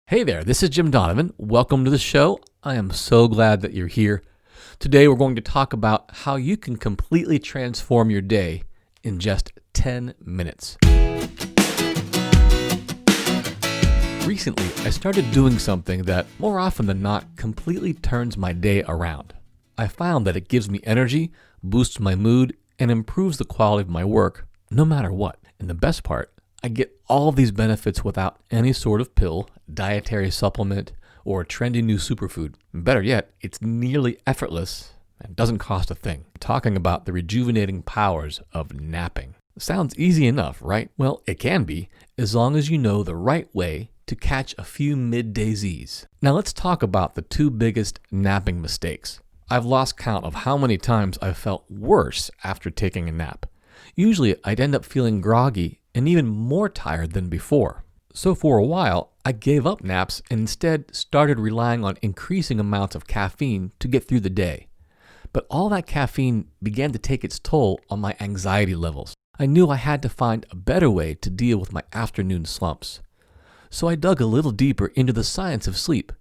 Hey there, this is Jim Donovan. Welcome to the show. I am so glad that you're here. Today we're going to talk about how you can completely transform your day in just 10 minutes. Recently, I started doing something that, more often than not, completely turns my day around. I found that it gives me energy, boosts my mood, and improves the quality of my work, no matter what. And the best part, I get all of these benefits without any sort of pill, dietary supplement, or trendy new superfood. And better yet, it's nearly effortless and doesn't cost a thing. I'm talking about the rejuvenating powers of napping. Sounds easy enough, right? Well, it can be, as long as you know the right way to catch a few midday Z's. Now let's talk about the two biggest napping mistakes. I've lost count of how many times I've felt worse after taking a nap. Usually I'd end up feeling groggy and even more tired than before. So for a while, I gave up naps and instead started relying on increasing amounts of caffeine to get through the day. But all that caffeine began to take its toll on my anxiety levels. I knew I had to find a better way to deal with my afternoon slumps. So I dug a little deeper into the science of sleep.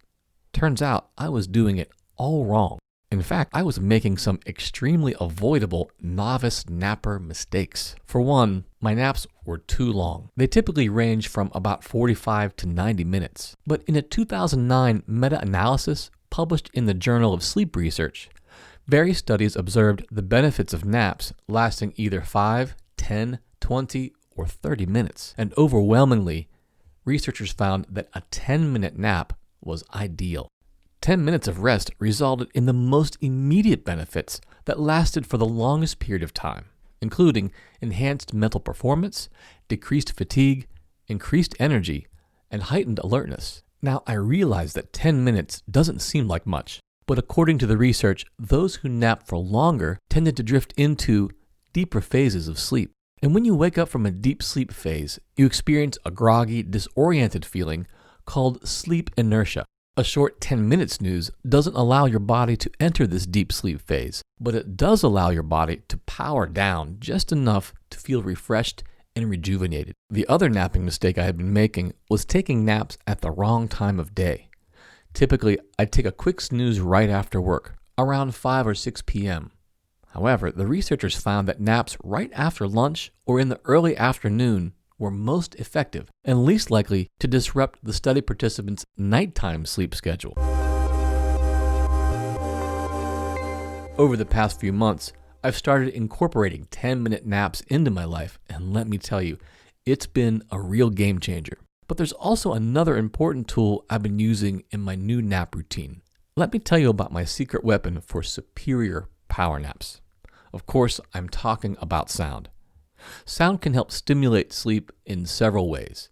Turns out I was doing it all wrong. In fact, I was making some extremely avoidable novice napper mistakes. For one, my naps were too long. They typically range from about 45 to 90 minutes. But in a 2009 meta-analysis published in the Journal of Sleep Research, various studies observed the benefits of naps lasting either 5, 10, 20, or 30 minutes. And overwhelmingly, researchers found that a 10-minute nap was ideal. 10 minutes of rest resulted in the most immediate benefits that lasted for the longest period of time, including enhanced mental performance, decreased fatigue, increased energy, and heightened alertness. Now, I realize that 10 minutes doesn't seem like much, but according to the research, those who nap for longer tended to drift into deeper phases of sleep. And when you wake up from a deep sleep phase, you experience a groggy, disoriented feeling called sleep inertia. A short 10-minute snooze doesn't allow your body to enter this deep sleep phase, but it does allow your body to power down just enough to feel refreshed and rejuvenated. The other napping mistake I had been making was taking naps at the wrong time of day. Typically, I'd take a quick snooze right after work, around 5 or 6 p.m. However, the researchers found that naps right after lunch or in the early afternoon were most effective and least likely to disrupt the study participants' nighttime sleep schedule. Over the past few months, I've started incorporating 10-minute naps into my life, and let me tell you, it's been a real game changer. But there's also another important tool I've been using in my new nap routine. Let me tell you about my secret weapon for superior power naps. Of course, I'm talking about sound. Sound can help stimulate sleep in several ways.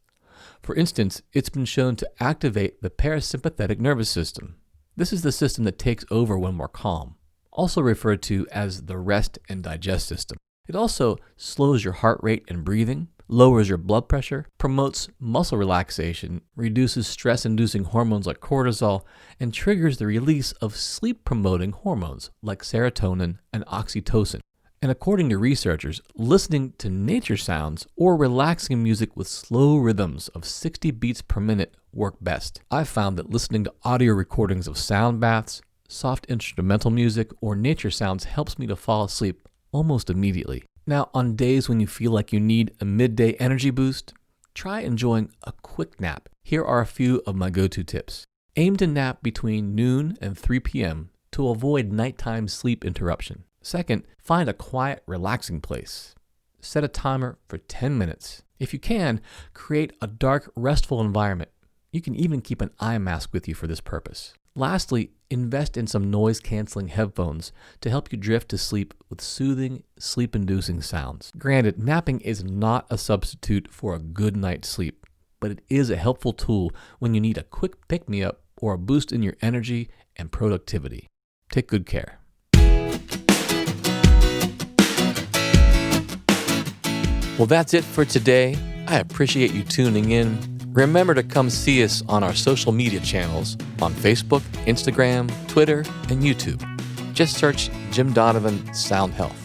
For instance, it's been shown to activate the parasympathetic nervous system. This is the system that takes over when we're calm, also referred to as the rest and digest system. It also slows your heart rate and breathing, lowers your blood pressure, promotes muscle relaxation, reduces stress-inducing hormones like cortisol, and triggers the release of sleep-promoting hormones like serotonin and oxytocin. And according to researchers, listening to nature sounds or relaxing music with slow rhythms of 60 beats per minute work best. I've found that listening to audio recordings of sound baths, soft instrumental music, or nature sounds helps me to fall asleep almost immediately. Now, on days when you feel like you need a midday energy boost, try enjoying a quick nap. Here are a few of my go-to tips. Aim to nap between noon and 3 p.m. to avoid nighttime sleep interruption. Second, find a quiet, relaxing place. Set a timer for 10 minutes. If you can, create a dark, restful environment. You can even keep an eye mask with you for this purpose. Lastly, invest in some noise-canceling headphones to help you drift to sleep with soothing, sleep-inducing sounds. Granted, napping is not a substitute for a good night's sleep, but it is a helpful tool when you need a quick pick-me-up or a boost in your energy and productivity. Take good care. Well, that's it for today. I appreciate you tuning in. Remember to come see us on our social media channels on Facebook, Instagram, Twitter, and YouTube. Just search Jim Donovan Sound Health.